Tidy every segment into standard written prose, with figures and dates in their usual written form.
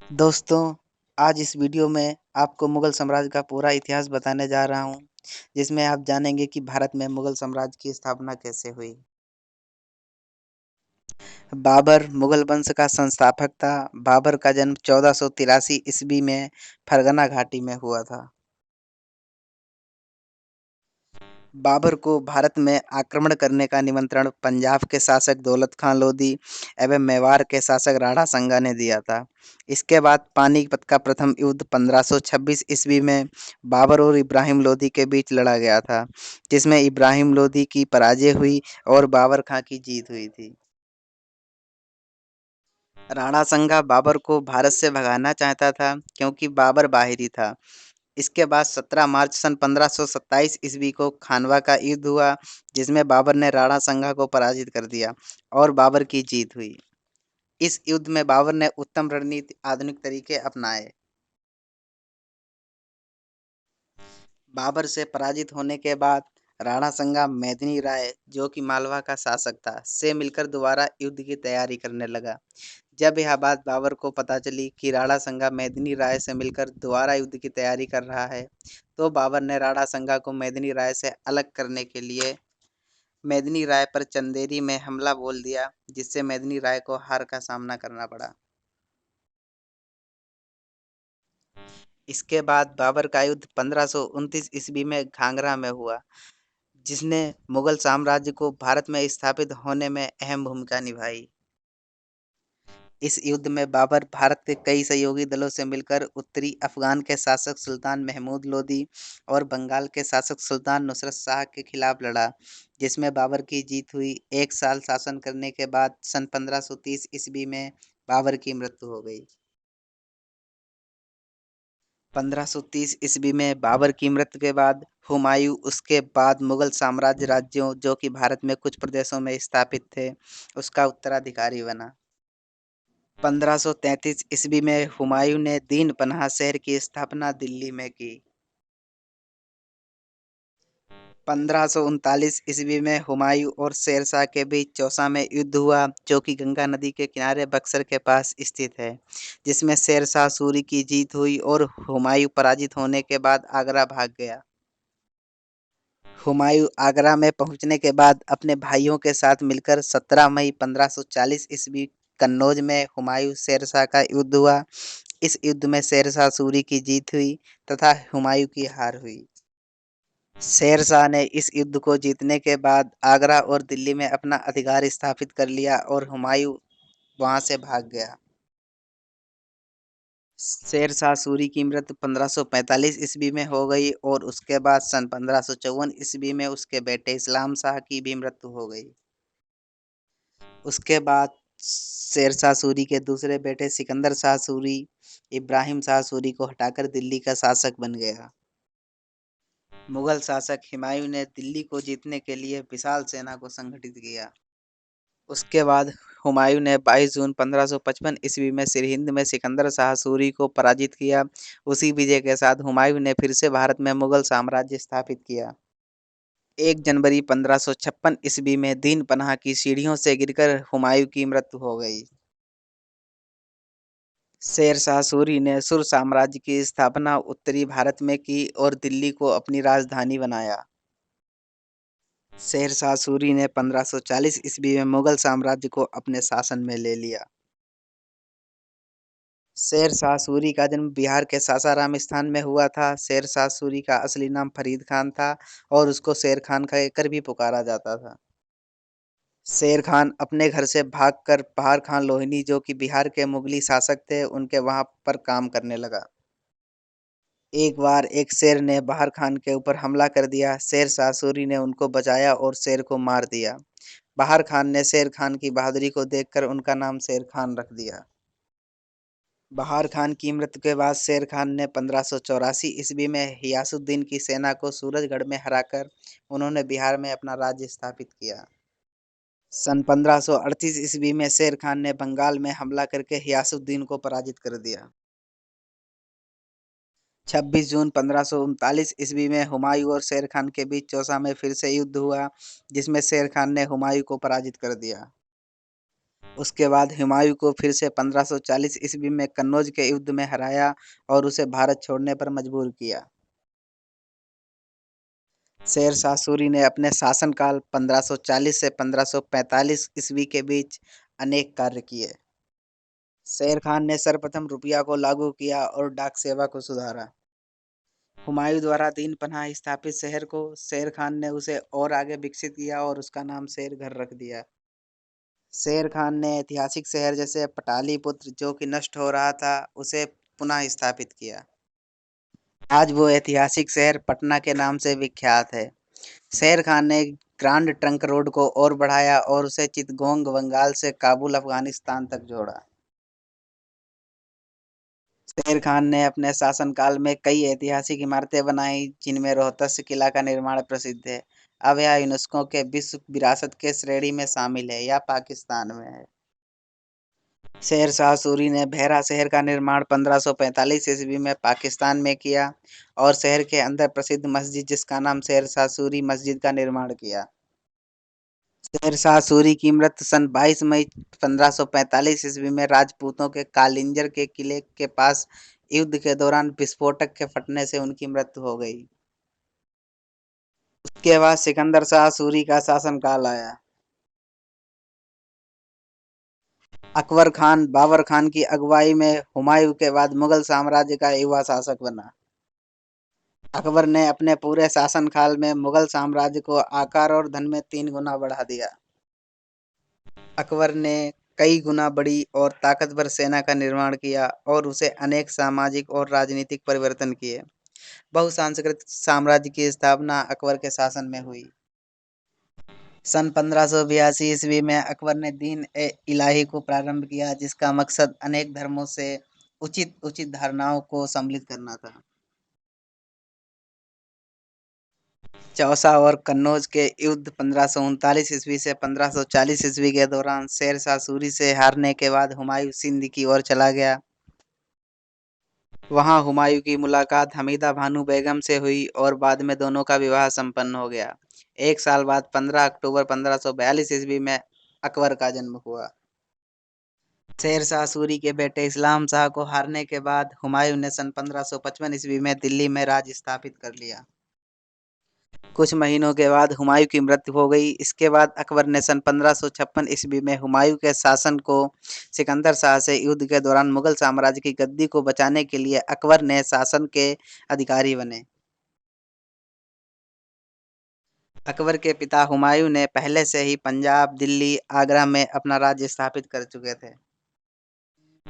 दोस्तों, आज इस वीडियो में आपको मुगल साम्राज्य का पूरा इतिहास बताने जा रहा हूँ, जिसमें आप जानेंगे कि भारत में मुगल साम्राज्य की स्थापना कैसे हुई। बाबर मुगल वंश का संस्थापक था। बाबर का जन्म 1483 ईस्वी में फरगना घाटी में हुआ था। बाबर को भारत में आक्रमण करने का निमंत्रण पंजाब के शासक दौलत खान लोधी एवं मेवाड़ के शासक राणा संगा ने दिया था। इसके बाद पानीपत का प्रथम युद्ध 1526 ईस्वी में बाबर और इब्राहिम लोधी के बीच लड़ा गया था, जिसमें इब्राहिम लोधी की पराजय हुई और बाबर खां की जीत हुई थी। राणा संगा बाबर को भारत से भगाना चाहता था, क्योंकि बाबर बाहरी था। इसके बाद 17 मार्च सन 1527 ईस्वी को खानवा का युद्ध हुआ, जिसमें बाबर ने राणा संगा को पराजित कर दिया और बाबर की जीत हुई। इस युद्ध में बाबर ने उत्तम रणनीति आधुनिक तरीके अपनाए। बाबर से पराजित होने के बाद राणा संगा मेदिनी राय, जो कि मालवा का शासक था, से मिलकर दोबारा युद्ध की तैयारी करने लगा। जब यह बात बाबर को पता चली कि राणा संगा मेदिनी राय से मिलकर दोबारा युद्ध की तैयारी कर रहा है, तो बाबर ने राणा संगा को मेदिनी राय से अलग करने के लिए मेदिनी राय पर चंदेरी में हमला बोल दिया, जिससे मेदिनी राय को हार का सामना करना पड़ा। इसके बाद बाबर का युद्ध 1529 ईस्वी में घाघरा में हुआ, जिसने मुगल साम्राज्य को भारत में स्थापित होने में अहम भूमिका निभाई। इस युद्ध में बाबर भारत के कई सहयोगी दलों से मिलकर उत्तरी अफगान के शासक सुल्तान महमूद लोदी और बंगाल के शासक सुल्तान नुसरत शाह के खिलाफ लड़ा, जिसमें बाबर की जीत हुई। एक साल शासन करने के बाद सन 1530 ईस्वी में बाबर की मृत्यु हो गई। 1530 ईस्वी में बाबर की मृत्यु के बाद हुमायूं उसके बाद मुगल साम्राज्य राज्यों, जो कि भारत में कुछ प्रदेशों में स्थापित थे, उसका उत्तराधिकारी बना। 1533 ईस्वी में हुमायूं ने दीन पनाह शहर की स्थापना दिल्ली में की। 1539 ईस्वी में हुमायूं और शेरशाह के बीच चौसा में युद्ध हुआ, जो कि गंगा नदी के किनारे बक्सर के पास स्थित है, जिसमें शेरशाह सूरी की जीत हुई और हुमायूं पराजित होने के बाद आगरा भाग गया। हुमायूं आगरा में पहुंचने के बाद अपने भाइयों के साथ मिलकर 17 मई 1540 ईस्वी कन्नौज में हुमायूं शेरशाह का युद्ध हुआ। इस युद्ध में शेरशाह सूरी की जीत हुई तथा हुमायूं की हार हुई। शेरशाह ने इस युद्ध को जीतने के बाद आगरा और दिल्ली में अपना अधिकार स्थापित कर लिया और हुमायूं वहां से भाग गया। शेरशाह सूरी की मृत्यु 1545 ईस्वी में हो गई और उसके बाद सन 1554 ईस्वी में उसके बेटे इस्लाम शाह की भी मृत्यु हो गई। उसके बाद शेरशाह सूरी के दूसरे बेटे सिकंदर शाह सूरी इब्राहिम शाह सूरी को हटाकर दिल्ली का शासक बन गया। मुगल शासक हुमायूं ने दिल्ली को जीतने के लिए विशाल सेना को संगठित किया। उसके बाद हुमायूं ने 22 जून 1555 ईस्वी में सिरहिंद में सिकंदर शाह सूरी को पराजित किया। उसी विजय के साथ हुमायूं ने फिर से भारत में मुगल साम्राज्य स्थापित किया। 1 जनवरी 1556 ईस्वी में दीन पनाह की सीढ़ियों से गिरकर हुमायूं की मृत्यु हो गई। शेरशाह सूरी ने सुर साम्राज्य की स्थापना उत्तरी भारत में की और दिल्ली को अपनी राजधानी बनाया। शेरशाह सूरी ने 1540 ईस्वी में मुगल साम्राज्य को अपने शासन में ले लिया। शेरशाह सूरी का जन्म बिहार के सासाराम स्थान में हुआ था। शेरशाह सूरी का असली नाम फरीद खान था और उसको शेर खान कहकर भी पुकारा जाता था। शेर खान अपने घर से भागकर पहाड़ खान लोहनी, जो कि बिहार के मुगली शासक थे, उनके वहां पर काम करने लगा। एक बार एक शेर ने बहार खान के ऊपर हमला कर दिया। शेरशाह सूरी ने उनको बचाया और शेर को मार दिया। बहार खान ने शेर खान की बहादुरी को देखकर उनका नाम शेर खान रख दिया। बहार खान की मृत्यु के बाद शेर खान ने 1584 ईस्वी में हियासुद्दीन की सेना को सूरजगढ़ में हराकर उन्होंने बिहार में अपना राज्य स्थापित किया। सन 1538 ईस्वी में शेर खान ने बंगाल में हमला करके हियासुद्दीन को पराजित कर दिया। 26 जून 1539 ईस्वी में हुमायूं और शेर खान के बीच चौसा में फिर से युद्ध हुआ, जिसमें शेर खान ने हुमायूं को पराजित कर दिया। उसके बाद हुमायूं को फिर से 1540 ईस्वी में कन्नौज के युद्ध में हराया और उसे भारत छोड़ने पर मजबूर किया। शेर शाह सूरी ने अपने शासनकाल 1540 से 1545 ईस्वी के बीच अनेक कार्य किए। शेर खान ने सर्वप्रथम रुपया को लागू किया और डाक सेवा को सुधारा। हुमायूं द्वारा दीन पनाह स्थापित शहर को शेर खान ने उसे और आगे विकसित किया और उसका नाम शेरगढ़ रख दिया। शेर खान ने ऐतिहासिक शहर जैसे पटालीपुत्र जो कि नष्ट हो रहा था उसे पुनः स्थापित किया। आज वो ऐतिहासिक शहर पटना के नाम से विख्यात है। शेर खान ने ग्रांड ट्रंक रोड को और बढ़ाया और उसे चिttगोंग बंगाल से काबुल अफगानिस्तान तक जोड़ा। शेर खान ने अपने शासनकाल में कई ऐतिहासिक इमारतें बनाई जिनमें रोहतस किला का निर्माण प्रसिद्ध है। अब यह यूनेस्को के विश्व विरासत के श्रेणी में शामिल है या पाकिस्तान में है। शेर शाह सूरी ने बेहरा शहर का निर्माण 1545 ईस्वी में पाकिस्तान में किया और शहर के अंदर प्रसिद्ध मस्जिद जिसका नाम शेर शाह सूरी मस्जिद का निर्माण किया। शेर शाह सूरी की मृत्यु सन 22 मई 1545 ईस्वी में राजपूतों के कालिंजर के किले के पास युद्ध के दौरान विस्फोटक के फटने से उनकी मृत्यु हो गई। उसके बाद सिकंदर शाह सूरी का शासनकाल आया। अकबर खान बाबर खान की अगुवाई में हुमायूं के बाद मुगल साम्राज्य का युवा शासक बना। अकबर ने अपने पूरे शासनकाल में मुगल साम्राज्य को आकार और धन में 3 गुना बढ़ा दिया। अकबर ने कई गुना बड़ी और ताकतवर सेना का निर्माण किया और उसे अनेक सामाजिक और राजनीतिक परिवर्तन किए। बहुसांस्कृतिक साम्राज्य की स्थापना अकबर के शासन में हुई। सन 1582 ईस्वी में अकबर ने दीन ए इलाही को प्रारंभ किया जिसका मकसद अनेक धर्मों से उचित उचित धारणाओं को सम्मिलित करना था। चौसा और कन्नौज के युद्ध 1539 ईस्वी से 1540 ईस्वी के दौरान शेर शाह सूरी से हारने के बाद हुमायूं सिंध की ओर चला गया। वहां हुमायूं की मुलाकात हमीदा बानो बेगम से हुई और बाद में दोनों का विवाह संपन्न हो गया। एक साल बाद 15 अक्टूबर 1542 ईस्वी में अकबर का जन्म हुआ। शेर शाह सूरी के बेटे इस्लाम शाह को हारने के बाद हुमायूं ने सन 1555 ईस्वी में दिल्ली में राज स्थापित कर लिया। कुछ महीनों के बाद हुमायूं की मृत्यु हो गई। इसके बाद अकबर ने सन 1556 ईस्वी में हुमायूं के शासन को सिकंदर शाह से युद्ध के दौरान मुगल साम्राज्य की गद्दी को बचाने के लिए अकबर ने शासन के अधिकारी बने। अकबर के पिता हुमायूं ने पहले से ही पंजाब, दिल्ली, आगरा में अपना राज्य स्थापित कर चुके थे।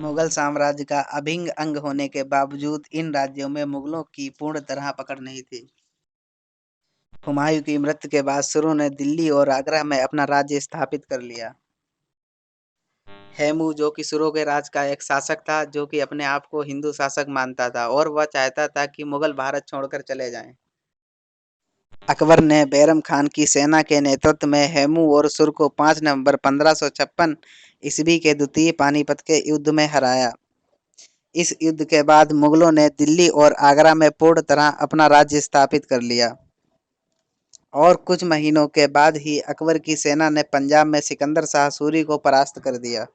मुगल साम्राज्य का अभिन्न अंग होने के बावजूद इन राज्यों में मुगलों की पूर्ण तरह पकड़ नहीं थी। हुमायूं की मृत्यु के बाद सुरों ने दिल्ली और आगरा में अपना राज्य स्थापित कर लिया। हेमू जो कि सुरों के राज का एक शासक था जो कि अपने आप को हिंदू शासक मानता था और वह चाहता था कि मुगल भारत छोड़कर चले जाएं। अकबर ने बैरम खान की सेना के नेतृत्व में हेमू और सुर को 5 नवंबर 1556 ईस्वी के द्वितीय पानीपत के युद्ध में हराया। इस युद्ध के बाद मुगलों ने दिल्ली और आगरा में पूर्ण तरह अपना राज्य स्थापित कर लिया और कुछ महीनों के बाद ही अकबर की सेना ने पंजाब में सिकंदर शाह सूरी को परास्त कर दिया।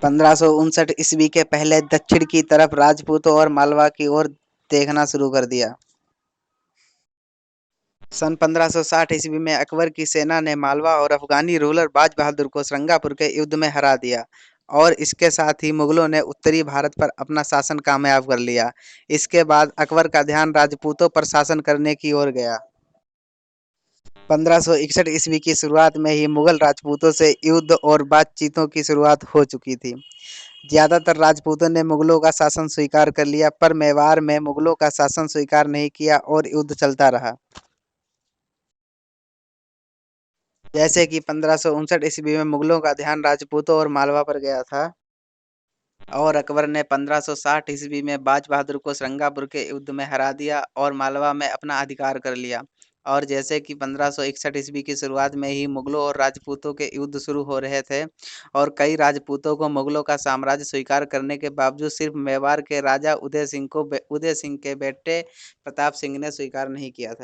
1559 ईस्वी के पहले दक्षिण की तरफ राजपूतों और मालवा की ओर देखना शुरू कर दिया। सन 1560 ईस्वी में अकबर की सेना ने मालवा और अफगानी रूलर बाज बहादुर को श्रंगापुर के युद्ध में हरा दिया और इसके साथ ही मुगलों ने उत्तरी भारत पर अपना शासन कामयाब कर लिया। इसके बाद अकबर का ध्यान राजपूतों पर शासन करने की ओर गया। 1561 ईस्वी की शुरुआत में ही मुगल राजपूतों से युद्ध और बातचीतों की शुरुआत हो चुकी थी। ज्यादातर राजपूतों ने मुगलों का शासन स्वीकार कर लिया पर मेवाड़ में मुगलों का शासन स्वीकार नहीं किया और युद्ध चलता रहा। जैसे कि 1559 ईस्वी में मुगलों का ध्यान राजपूतों और मालवा पर गया था और अकबर ने 1560 ईस्वी में बाज बहादुर को श्रंगापुर के युद्ध में हरा दिया और मालवा में अपना अधिकार कर लिया। और जैसे कि 1561 ईस्वी की शुरुआत में ही मुगलों और राजपूतों के युद्ध शुरू हो रहे थे और कई राजपूतों को मुगलों का साम्राज्य स्वीकार करने के बावजूद सिर्फ मेवाड़ के राजा उदय सिंह के बेटे प्रताप सिंह ने स्वीकार नहीं किया था।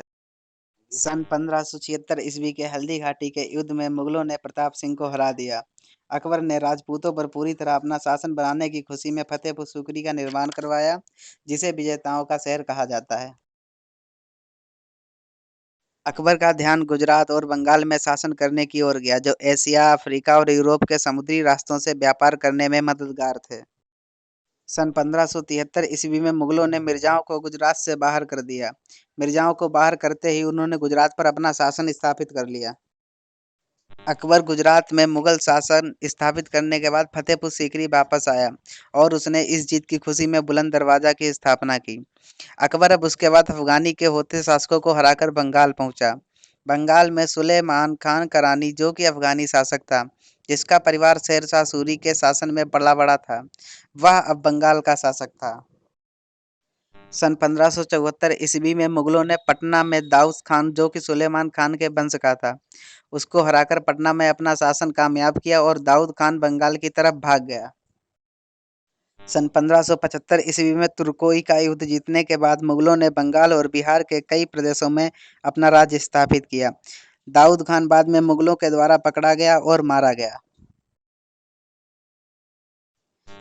सन 1576 ईस्वी के हल्दी घाटी के युद्ध में मुगलों ने प्रताप सिंह को हरा दिया। अकबर ने राजपूतों पर पूरी तरह अपना शासन बनाने की खुशी में फतेहपुर सीकरी का निर्माण करवाया, जिसे विजेताओं का शहर कहा जाता है। अकबर का ध्यान गुजरात और बंगाल में शासन करने की ओर गया, जो एशिया, अफ्रीका और यूरोप के समुद्री रास्तों से व्यापार करने में मददगार थे। सन 1573 ईस्वी में मुगलों ने मिर्जाओं को गुजरात से बाहर कर दिया। मिर्जाओं को बाहर करते ही उन्होंने गुजरात पर अपना शासन स्थापित कर लिया। अकबर गुजरात में मुगल शासन स्थापित करने के बाद फतेहपुर सीकरी वापस आया और उसने इस जीत की खुशी में बुलंद दरवाजा की स्थापना की। अकबर अब उसके बाद अफगानी के होते शासकों को हराकर बंगाल पहुंचा। बंगाल में सुलेमान खान करानी, जो कि अफगानी शासक था, जिसका परिवार शेर शाह सूरी के शासन में पला बड़ा था, वह अब बंगाल का शासक था। सन 1574 ईस्वी में मुगलों ने पटना में दाऊद खान, जो कि सुलेमान खान के वंश का था, उसको हराकर पटना में अपना शासन कामयाब किया और दाऊद खान बंगाल की तरफ भाग गया। सन 1575 ईस्वी में तुर्कोई का युद्ध जीतने के बाद मुगलों ने बंगाल और बिहार के कई प्रदेशों में अपना राज्य स्थापित किया। दाऊद खान बाद में मुगलों के द्वारा पकड़ा गया और मारा गया।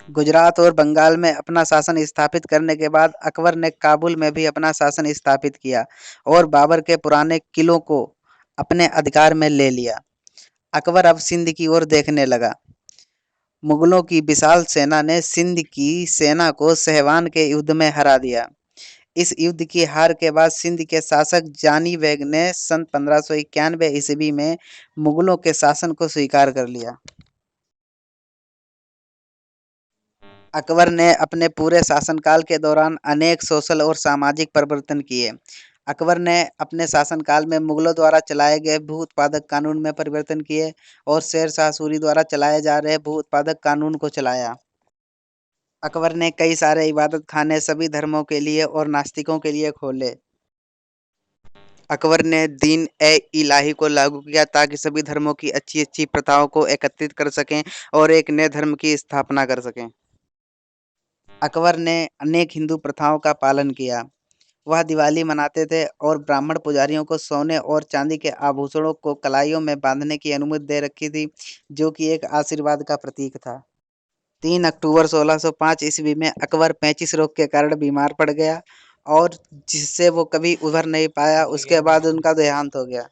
गुजरात और बंगाल में अपना शासन स्थापित करने के बाद अकबर ने काबुल में भी अपना शासन स्थापित किया और बाबर के पुराने किलों को अपने अधिकार में ले लिया। अकबर अब सिंध की ओर देखने लगा। मुगलों की विशाल सेना ने सिंध की सेना को सहवान के युद्ध में हरा दिया। इस युद्ध की हार के बाद सिंध के शासक जानी बेग ने सन 1591 ईस्वी में मुगलों के शासन को स्वीकार कर लिया। अकबर ने अपने पूरे शासनकाल के दौरान अनेक सोशल और सामाजिक परिवर्तन किए। अकबर ने अपने शासनकाल में मुगलों द्वारा चलाए गए भू उत्पादक कानून में परिवर्तन किए और शेर शाह सूरी द्वारा चलाए जा रहे भू उत्पादक कानून को चलाया। अकबर ने कई सारे इबादत खाने सभी धर्मों के लिए और नास्तिकों के लिए खोले। अकबर ने दीन ए इलाही को लागू किया ताकि सभी धर्मों की अच्छी अच्छी प्रथाओं को एकत्रित कर सकें और एक नए धर्म की स्थापना कर सकें। अकबर ने अनेक हिंदू प्रथाओं का पालन किया। वह दिवाली मनाते थे और ब्राह्मण पुजारियों को सोने और चांदी के आभूषणों को कलाइयों में बांधने की अनुमति दे रखी थी, जो कि एक आशीर्वाद का प्रतीक था। 3 अक्टूबर 1605 ईस्वी में अकबर पेचिश रोग के कारण बीमार पड़ गया और जिससे वो कभी उभर नहीं पाया। उसके बाद उनका देहांत हो गया।